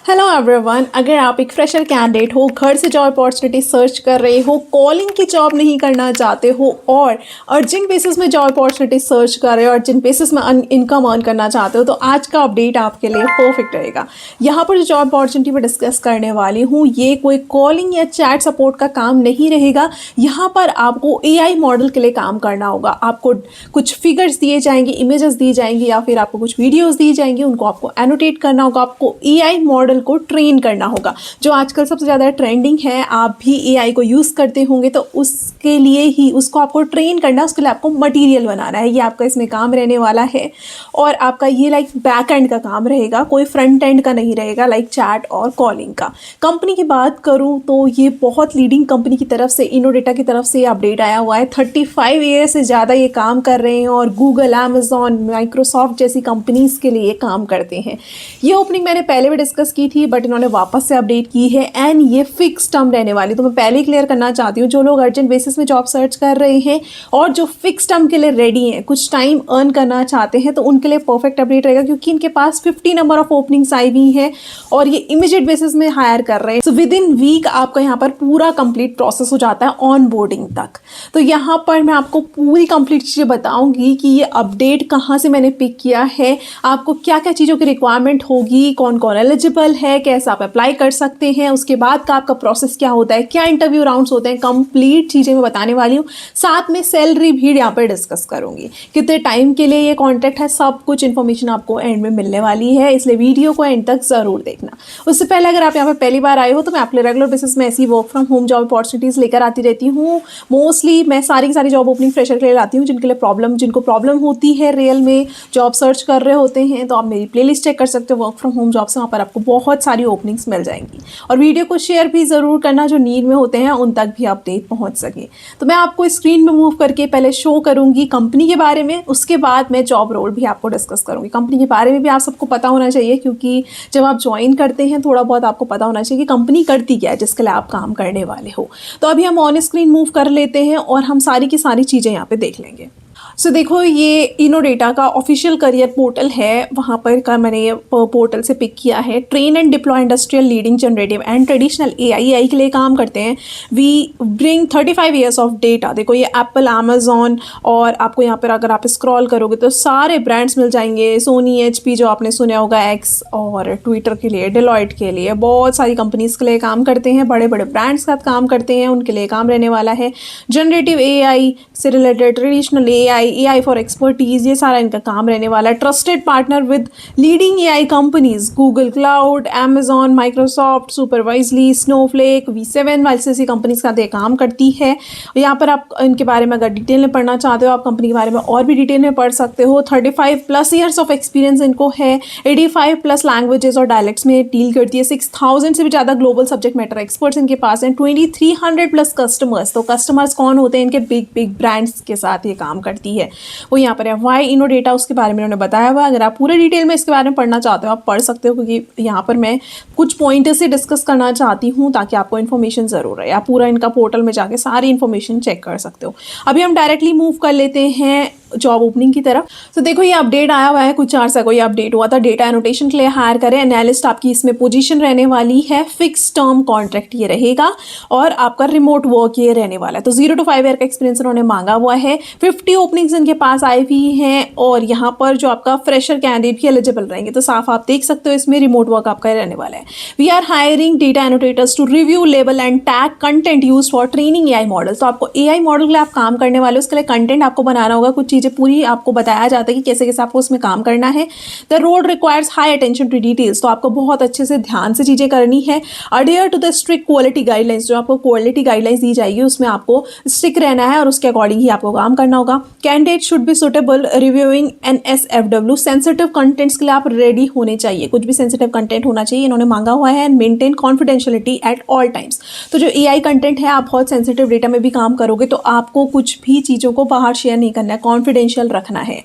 Hello everyone, अगर आप एक फ्रेशर कैंडिडेट हो, घर से जॉब अपॉर्चुनिटी सर्च कर रहे हो, कॉलिंग की जॉब नहीं करना चाहते हो और अर्जेंट बेसिस में जॉब अपॉर्चुनिटी सर्च कर रहे हो, अर्जेंट बेसिस में इनकम अर्न करना चाहते हो, तो आज का अपडेट आपके लिए परफेक्ट रहेगा। यहाँ पर जो जॉब अपॉर्चुनिटी मैं डिस्कस करने वाली हूँ, ये कोई कॉलिंग या चैट सपोर्ट का काम नहीं रहेगा। यहाँ पर आपको AI मॉडल के लिए काम करना होगा। आपको कुछ फिगर्स दिए जाएंगे, इमेजेस दी जाएंगी या फिर आपको कुछ वीडियोस दी जाएंगी, उनको आपको एनोटेट करना होगा। आपको AI मॉडल को ट्रेन करना होगा, जो आजकल सबसे ज़्यादा ट्रेंडिंग है। आप भी AI को यूज़ करते होंगे, तो उसके लिए ही उसको आपको ट्रेन करना, उसके लिए आपको मटेरियल बनाना है। ये आपका इसमें काम रहने वाला है और आपका ये लाइक बैक एंड का काम रहेगा, कोई फ्रंट एंड का नहीं रहेगा लाइक चैट और कॉलिंग का। कंपनी की बात करूँ तो ये बहुत लीडिंग कंपनी की तरफ से, इनोडेटा की तरफ से अपडेट आया हुआ है। 35 ईयर से ज़्यादा ये काम कर रहे हैं और गूगल, अमेजॉन, माइक्रोसॉफ्ट जैसी कंपनीज़ के लिए काम करते हैं। ये ओपनिंग मैंने पहले भी डिस्कस की थी, बट इन्होंने वापस से अपडेट की है एंड ये फिक्स टर्म रहने वाली। तो मैं पहले ही क्लियर करना चाहती हूँ, जो लोग अर्जेंट बेसिस में जॉब सर्च कर रहे हैं और जो फिक्स टर्म के लिए रेडी हैं, कुछ टाइम अर्न करना चाहते हैं, तो उनके लिए परफेक्ट अपडेट रहेगा, क्योंकि इनके पास 50 नंबर ऑफ ओपनिंग्स आई हुई हैं और ये इमीडिएट बेसिस में हायर कर रहे हैं। सो विद इन वीक आपका यहाँ पर पूरा कंप्लीट प्रोसेस हो जाता है ऑन बोर्डिंग तक। तो यहाँ पर मैं आपको पूरी कंप्लीट चीज़ें बताऊंगी कि ये अपडेट कहाँ से मैंने पिक किया है, आपको क्या क्या चीज़ों की रिक्वायरमेंट होगी, कौन कौन एलिजिबल है, कैसे आप अप्लाई कर सकते हैं, उसके बाद का आपका प्रोसेस क्या होता है, क्या इंटरव्यू राउंड्स होते हैं, कंप्लीट चीज़ें मैं बताने वाली हूँ। साथ में सैलरी भी यहाँ पर डिस्कस करूँगी, कितने टाइम के लिए ये कॉन्ट्रैक्ट है, सब कुछ इन्फॉर्मेशन आपको एंड में मिलने वाली है, इसलिए वीडियो को एंड तक ज़रूर देखना। उससे पहले अगर आप यहाँ पर पहली बार आए हो, तो मैं आपके रेगुलर बेसिस में ऐसी work from home job opportunities लेकर आती रहती हूँ। मोस्टली मैं सारी की सारी जॉब ओपनिंग फ्रेशर के लिए लाती हूँ, जिनको प्रॉब्लम होती है रियल में जॉब सर्च कर रहे होते हैं। तो आप मेरी प्लेलिस्ट चेक कर सकते हो वर्क फ्रॉम होम जॉब से, वहाँ पर आपको बहुत सारी ओपनिंग्स मिल जाएंगी। और वीडियो को शेयर भी ज़रूर करना, जो नीड में होते हैं उन तक भी अपडेट पहुँच सके। तो मैं आपको स्क्रीन में मूव करके पहले शो करूँगी कंपनी के बारे में, उसके बाद मैं जॉब रोल भी आपको डिस्कस करूँगी। कंपनी के बारे में भी आप सबको पता होना चाहिए, क्योंकि जब आप ज्वाइन करते हैं थोड़ा बहुत आपको पता होना चाहिए कि कंपनी करती क्या है जिसके लिए आप काम करने वाले हो। तो अभी हम ऑन स्क्रीन मूव कर लेते हैं और हम सारी की सारी चीज़ें यहाँ पे देख लेंगे। सो देखो, ये इनोडेटा का ऑफिशियल करियर पोर्टल है, वहाँ पर का मैंने ये पोर्टल से पिक किया है। Train and deploy industrial leading generative and traditional AI के लिए काम करते हैं। We bring 35 years of data. देखो, ये एप्पल, अमेजॉन और आपको यहाँ पर अगर आप स्क्रॉल करोगे तो सारे ब्रांड्स मिल जाएंगे। सोनी, HP जो आपने सुना होगा, X, और ट्विटर के लिए, डेलॉयट के लिए, बहुत सारी कंपनीज़ के लिए काम करते हैं, बड़े बड़े ब्रांड्स के साथ काम करते हैं, उनके लिए काम रहने वाला है। जनरेटिव AI से related, traditional AI for expertise, ये सारा इनका काम रहने वाला है। Trusted partner with leading AI companies, Google cloud, Amazon, Microsoft, Supervisely, Snowflake, V7 जैसी कंपनीज का काम करती है। यहाँ पर आप इनके बारे में अगर डिटेल में पढ़ना चाहते हो, आप कंपनी के बारे में और भी डिटेल में पढ़ सकते हो। 35+ ईयर्स ऑफ एक्सपीरियंस इनको है। 85+ लैंग्वेजेस और डायलेक्ट्स में डील करती है। 6000 से भी ज़्यादा ग्लोबल सब्जेक्ट मैटर एक्सपर्ट्स इनके पास हैं। 2300+ कस्टमर्स। तो कस्टमर्स कौन होते हैं? इनके बिग ब्रांड्स के साथ ये काम करती है, वो यहाँ पर है। वाई इनोडेटा, उसके बारे में उन्होंने बताया हुआ। अगर आप पूरे डिटेल में इसके बारे में पढ़ना चाहते हो, आप पढ़ सकते हो, क्योंकि यहाँ पर मैं कुछ पॉइंटर्स से डिस्कस करना चाहती हूँ ताकि आपको इन्फॉर्मेशन ज़रूर रहे। आप पूरा इनका पोर्टल में जाके सारी इन्फॉर्मेशन चेक कर सकते हो। अभी हम डायरेक्टली मूव कर लेते हैं जॉब ओपनिंग की तरफ। तो देखो, ये अपडेट आया हुआ है, कुछ अर्सा को ये अपडेट हुआ था। डेटा एनोटेशन के लिए हायर करें एनालिस्ट, आपकी इसमें पोजीशन रहने वाली है। फिक्स टर्म कॉन्ट्रैक्ट ये रहेगा और आपका रिमोट वर्क ये रहने वाला है। तो 0 to 5 ईयर का एक्सपीरियंस उन्होंने मांगा हुआ है। 50 ओपनिंग्स इनके पास आई हुई हैं और यहाँ पर जो आपका फ्रेशर कैंडिडेट भी एलिजिबल रहेंगे। तो साफ आप देख सकते हो, इसमें रिमोट वर्क आपका रहने वाला है। We are hiring data annotators to review, label and tag content use for training AI model. तो आपको AI मॉडल के लिए आप काम करने वाले हो, उसके लिए कंटेंट आपको बनाना होगा। कुछ चीज़ें पूरी आपको बताया जाता है कि कैसे कैसे आपको उसमें काम करना है। The role requires high attention to details. तो आपको बहुत अच्छे से ध्यान से चीज़ें करनी है। Adhere to the strict quality guidelines, जो आपको क्वालिटी गाइडलाइंस दी जाएगी उसमें आपको स्टिक रहना है और उसके अकॉर्डिंग ही आपको काम करना होगा। Candidate should be suitable reviewing NSFW। Sensitive contents के लिए आप रेडी होने चाहिए, कुछ भी सेंसिटिव कंटेंट होना चाहिए, इन्होंने मांगा हुआ है। And maintain confidentiality at all times. तो जो AI कंटेंट है, आप बहुत सेंसिटिव डेटा में भी काम करोगे, तो आपको कुछ भी चीज़ों को बाहर शेयर नहीं करना है, कॉन्फिडेंशियल रखना है।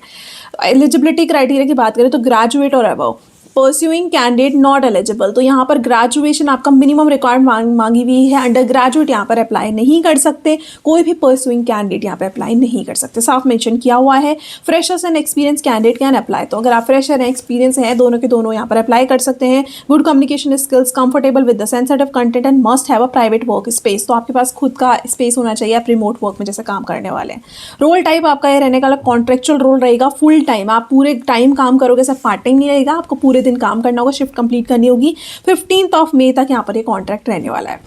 एलिजिबिलिटी क्राइटेरिया की बात करें तो ग्रेजुएट और above, pursuing candidate not eligible. तो यहाँ पर ग्रेजुएशन आपका मिनिमम रिक्वायरमेंट मांगी हुई है, अंडर ग्रेजुएट यहाँ पर अप्लाई नहीं कर सकते, कोई भी परस्यूइंग कैंडिडेट यहाँ पर अप्लाई नहीं कर सकते, साफ मेंशन किया हुआ है। Freshers and experience candidate can apply. तो अगर आप फ्रेशर हैं, एक्सपीरियंस है, दोनों के दोनों यहाँ पर अप्लाई कर सकते हैं। Good communication skills, comfortable with the sensitive content and must have a private work space. तो आपके पास खुद का स्पेस होना चाहिए, आप रिमोट वर्क में जैसे काम करने वाले हैं। रोल टाइप आपका ये रहने का कॉन्ट्रेक्चुअल रोल रहेगा, फुल टाइम, आप पूरे टाइम काम करोगे, सब पार्ट टाइम नहीं रहेगा, आपको पूरे दिन काम करना होगा, शिफ्ट कंप्लीट करनी होगी। 15 मई तक यहाँ पर ये कॉन्ट्रैक्ट रहने वाला है।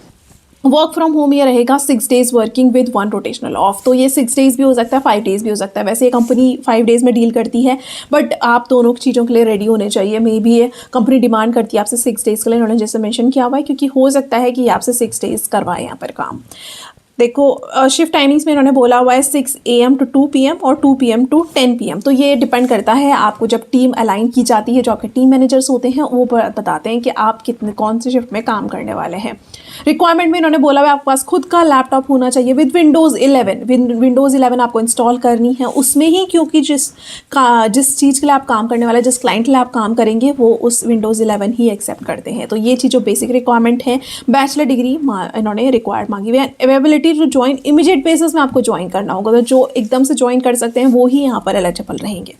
वर्क फ्रॉम होम ये रहेगा 6 days working with 1 rotational of. तो ये 6 डेज भी हो सकता है, 5 डेज भी हो सकता है। वैसे ये कंपनी 5 डेज में डील करती है, बट आप दोनों चीज़ों के लिए रेडी होने चाहिए। मे बी ये कंपनी डिमांड करती है आपसे 6 डेज के लिए, उन्होंने जैसे मेंशन किया हुआ है, क्योंकि हो सकता है कि ये आपसे 6 डेज करवाए यहाँ पर काम। देखो शिफ्ट टाइमिंग्स में इन्होंने बोला हुआ है 6 AM to 2 PM और 2 PM to 10 PM। तो ये डिपेंड करता है आपको, जब टीम अलाइन की जाती है, जो आपके टीम मैनेजर्स होते हैं वो बताते हैं कि आप कितने कौन से शिफ्ट में काम करने वाले हैं। रिक्वायरमेंट में इन्होंने बोला हुआ है आपके पास खुद का लैपटॉप होना चाहिए विद विंडोज़ 11। विंडोज़ 11 आपको इंस्टॉल करनी है उसमें ही, क्योंकि जिस चीज़ के लिए आप काम करने वाले, जिस क्लाइंट के लिए आप काम करेंगे, वो उस विंडोज़ 11 ही एक्सेप्ट करते हैं। तो ये चीज़ जो बेसिक रिक्वायरमेंट है, बैचलर डिग्री इन्होंने रिक्वायर्ड मांगी हुई है। Availability to join immediate basis में आपको ज्वाइन करना होगा, तो जो एकदम से ज्वाइन कर सकते हैं वो ही यहाँ पर एलिजिबल रहेंगे।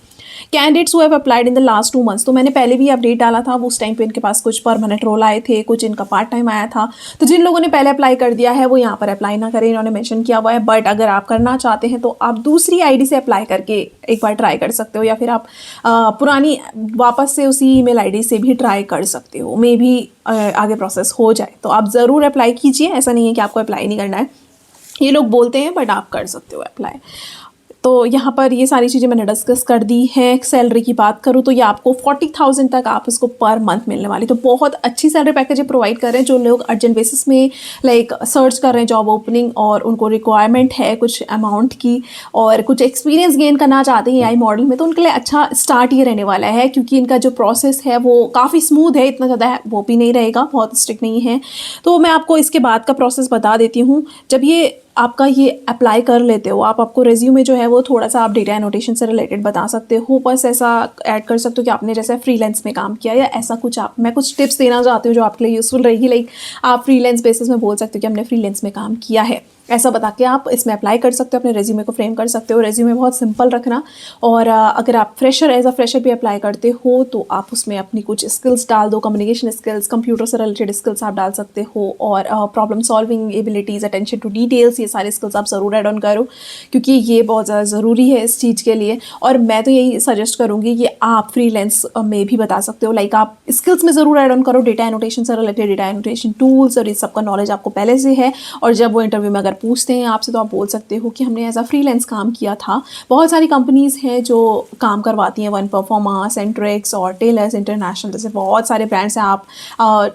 Candidates who have applied in the last 2 months. तो मैंने पहले भी अपडेट डाला था, उस टाइम पे इनके पास कुछ परमानेंट रोल आए थे, कुछ इनका पार्ट टाइम आया था। तो जिन लोगों ने पहले अप्लाई कर दिया है वो यहाँ पर अप्लाई ना करें, इन्होंने मेंशन किया हुआ है। बट अगर आप करना चाहते हैं तो आप दूसरी आईडी से अप्लाई करके एक बार ट्राई कर सकते हो, या फिर आप पुरानी वापस से उसी ईमेल आईडी से भी ट्राई कर सकते हो। मे भी आगे प्रोसेस हो जाए, तो आप ज़रूर अप्लाई कीजिए। ऐसा नहीं है कि आपको अप्लाई नहीं करना है, ये लोग बोलते हैं, बट आप कर सकते हो अप्लाई। तो यहाँ पर ये सारी चीज़ें मैंने डिस्कस कर दी हैं। सैलरी की बात करूँ तो ये आपको 40,000 तक आप इसको पर मंथ मिलने वाली। तो बहुत अच्छी सैलरी पैकेज प्रोवाइड कर रहे हैं जो लोग अर्जेंट बेसिस में लाइक सर्च कर रहे हैं जॉब ओपनिंग, और उनको रिक्वायरमेंट है कुछ अमाउंट की, और कुछ एक्सपीरियंस गेन करना चाहते हैं AI मॉडल में, तो उनके लिए अच्छा स्टार्ट ये रहने वाला है। क्योंकि इनका जो प्रोसेस है वो काफ़ी स्मूथ है, इतना ज़्यादा वो भी नहीं रहेगा, बहुत स्ट्रिक्ट नहीं है। तो मैं आपको इसके बाद का प्रोसेस बता देती हूँ। जब ये आपका ये अप्लाई कर लेते हो, आपको रेज्यूमे जो है वो थोड़ा सा आप डेटा एनोटेशन से रिलेटेड बता सकते हो, बस ऐसा ऐड कर सकते हो कि आपने जैसे फ्रीलांस में काम किया, या ऐसा कुछ मैं कुछ टिप्स देना चाहती हूँ जो आपके लिए यूज़फुल रहेगी। लाइक आप फ्रीलांस बेसिस में बोल सकते हो कि हमने फ्रीलांस में काम किया है, ऐसा बता के आप इसमें अप्लाई कर सकते हो, अपने रेज्यूमे को फ्रेम कर सकते हो। रेज्यूमे बहुत सिंपल रखना, और अगर आप एज अ फ्रेशर भी अप्लाई करते हो तो आप उसमें अपनी कुछ स्किल्स डाल दो, कम्युनिकेशन स्किल्स, कंप्यूटर से रिलेटेड स्किल्स आप डाल सकते हो, और problem solving abilities, attention to details, ये सारे स्किल्स आप ज़रूर ऐड ऑन करो, क्योंकि ये बहुत ज़्यादा ज़रूरी है इस चीज़ के लिए। और मैं तो यही सजेस्ट करूँगी कि आप फ्रीलांस में भी बता सकते हो, लाइक आप स्किल्स में ज़रूर ऐड ऑन करो, डेटा एनोटेशन से रिलेटेड, डेटा एनोटेशन टूल्स, और इस सबका नॉलेज आपको पहले से है। और जब वो इंटरव्यू में अगर पूछते हैं आपसे तो आप बोल सकते हो कि हमने एज अ फ्रीलांस काम किया था। बहुत सारी कंपनीज़ हैं जो काम करवाती हैं, वन परफॉर्मा, सेंट्रिक्स और टेलर्स इंटरनेशनल, जैसे बहुत सारे ब्रांड्स हैं। आप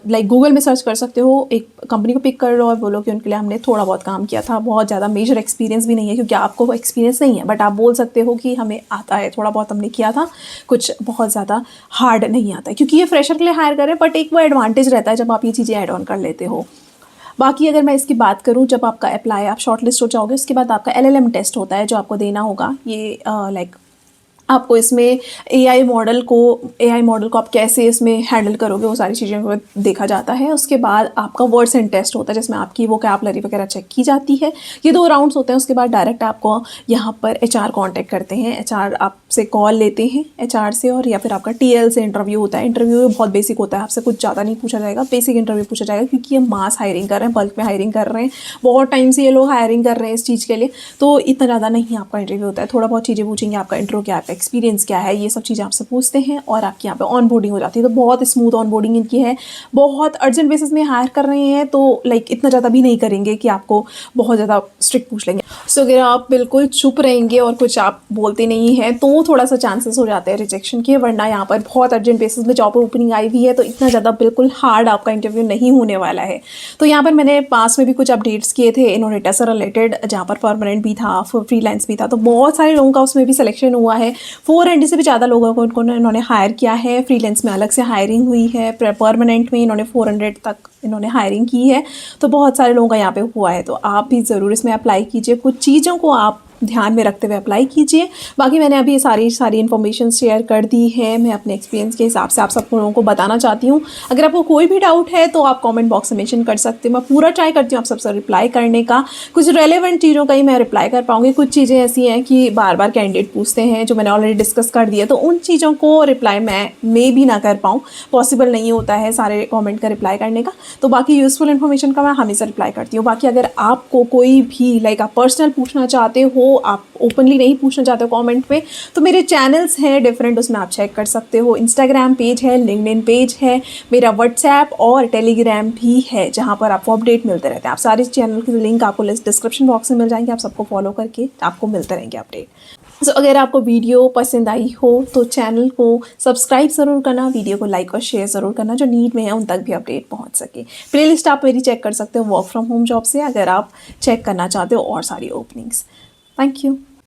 लाइक गूगल में सर्च कर सकते हो, एक कंपनी को पिक कर लो और बोलो कि उनके लिए हमने थोड़ा बहुत काम किया था, बहुत ज़्यादा मेजर एक्सपीरियंस भी नहीं है, क्योंकि आपको वो एक्सपीरियंस नहीं है, बट आप बोल सकते हो कि हमें आता है, थोड़ा बहुत हमने किया था, कुछ बहुत ज़्यादा हार्ड नहीं आता है, क्योंकि ये फ्रेशर के लिए हायर करें, बट एक वो एडवांटेज रहता है जब आप ये चीज़ें ऐड ऑन कर लेते हो। बाकी अगर मैं इसकी बात करूं, जब आपका अप्लाई आप शॉर्टलिस्ट हो जाओगे, उसके बाद आपका LLM टेस्ट होता है जो आपको देना होगा। ये लाइक आपको इसमें AI मॉडल को आप कैसे इसमें हैंडल करोगे, वो सारी चीज़ें को देखा जाता है। उसके बाद आपका वर्ड्स एंड टेस्ट होता है जिसमें आपकी वोकैबुलरी वगैरह चेक की जाती है। ये 2 राउंड्स होते हैं। उसके बाद डायरेक्ट आपको यहाँ पर HR कांटेक्ट करते हैं, HR आपसे कॉल लेते हैं HR से, और या फिर आपका TL से इंटरव्यू होता है। इंटरव्यू बहुत बेसिक होता है, आपसे कुछ ज़्यादा नहीं पूछा जाएगा, बेसिक इंटरव्यू पूछा जाएगा, क्योंकि ये मास हायरिंग कर रहे हैं, बल्क में हायरिंग कर रहे हैं, बहुत टाइम से ये लोग हायरिंग कर रहे हैं इस चीज़ के लिए। तो इतना ज़्यादा नहीं आपका इंटरव्यू होता है, थोड़ा बहुत चीज़ें पूछेंगे, आपका इंट्रो क्या है, एक्सपीरियंस क्या है, ये सब चीज़ें आपसे पूछते हैं, और आपकी यहाँ पे ऑन बोर्डिंग हो जाती है। तो बहुत स्मूथ ऑन बोर्डिंग इनकी है, बहुत अर्जेंट बेसिस में हायर कर रहे हैं, तो लाइक इतना ज़्यादा भी नहीं करेंगे कि आपको बहुत ज़्यादा स्ट्रिक्ट पूछ लेंगे। सो अगर आप बिल्कुल चुप रहेंगे और कुछ आप बोलते नहीं हैं तो थोड़ा सा चांसेस हो जाते हैं रिजेक्शन के, वरना यहाँ पर बहुत अर्जेंट बेसिस में जॉब ओपनिंग आई हुई है, तो इतना ज़्यादा बिल्कुल हार्ड आपका इंटरव्यू नहीं होने वाला है। तो यहाँ पर मैंने पास में भी कुछ अपडेट्स किए थे इनोवेटा से रिलेटेड, जहाँ पर परमानेंट भी था, फ्रीलांस भी था, तो बहुत सारे लोगों का उसमें भी सिलेक्शन हुआ है। 400 से भी ज़्यादा लोगों को इन्होंने हायर किया है। फ्रीलांस में अलग से हायरिंग हुई है, परमानेंट में इन्होंने 400 तक इन्होंने हायरिंग की है। तो बहुत सारे लोगों का यहाँ पे हुआ है, तो आप भी ज़रूर इसमें अप्लाई कीजिए। कुछ चीज़ों को आप ध्यान में रखते हुए अप्लाई कीजिए। बाकी मैंने अभी सारी इन्फॉर्मेशन शेयर कर दी है, मैं अपने एक्सपीरियंस के हिसाब से आप सब लोगों को बताना चाहती हूँ। अगर आपको कोई भी डाउट है तो आप कमेंट बॉक्स में मेंशन कर सकते हो, मैं पूरा ट्राई करती हूँ आप सबसे रिप्लाई करने का। कुछ रेलेवेंट चीज़ों का ही मैं रिप्लाई कर पाऊँगी, कुछ चीज़ें ऐसी हैं कि बार बार कैंडिडेट पूछते हैं जो मैंने ऑलरेडी डिस्कस कर दिया, तो उन चीज़ों को रिप्लाई मैं मे भी ना कर पाऊँ, पॉसिबल नहीं होता है सारे कॉमेंट का रिप्लाई करने का। तो बाकी यूज़फुल इन्फॉर्मेशन का मैं हमेशा रिप्लाई करती हूँ। बाकी अगर आपको कोई भी लाइक आप पर्सनल पूछना चाहते हो, आप ओपनली नहीं पूछना चाहते हो कमेंट पे, तो मेरे चैनल्स हैं डिफरेंट, उसमें आप चेक कर सकते हो। इंस्टाग्राम पेज है, लिंक्डइन पेज है, मेरा व्हाट्सएप और टेलीग्राम भी है जहाँ पर आपको अपडेट मिलते रहते हैं। आप सारे चैनल के लिंक आपको डिस्क्रिप्शन बॉक्स में मिल जाएंगे, आप सबको फॉलो करके आपको मिलते रहेंगे अपडेट। तो अगर आपको वीडियो पसंद आई हो तो चैनल को सब्सक्राइब ज़रूर करना, वीडियो को लाइक और शेयर ज़रूर करना, जो नीड में है उन तक भी अपडेट पहुंच सके। प्लेलिस्ट आप मेरी चेक कर सकते हो वर्क फ्रॉम होम जॉब से, अगर आप चेक करना चाहते हो और सारी ओपनिंग्स। Thank you.